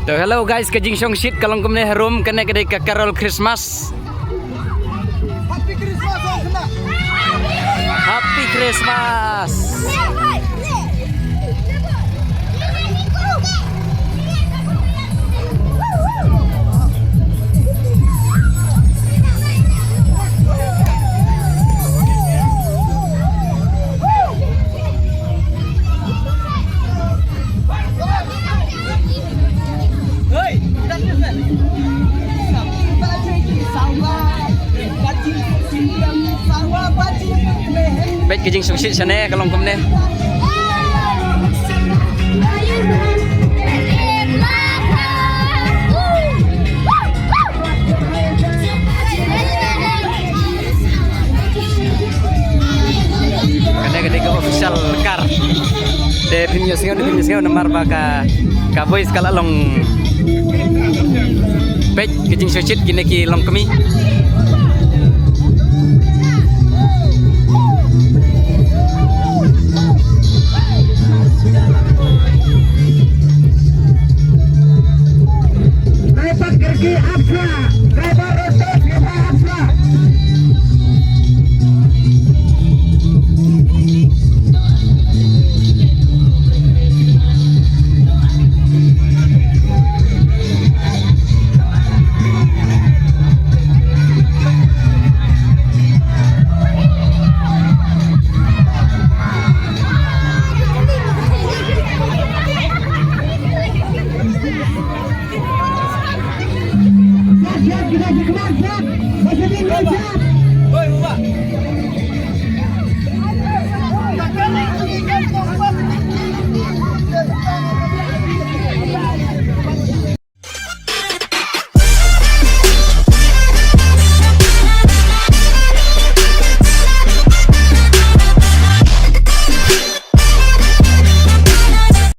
So hello guys, kajing song shit kalong kumne harum kena kedai ka Carol Christmas. Happy Christmas orang kena. Happy Christmas. Baik kajing song shit sana kalong kumne. Kadang-kadang ke official car. De pinyo namar baka ka voice kala long. Baik kajing song shit kini ki long kami.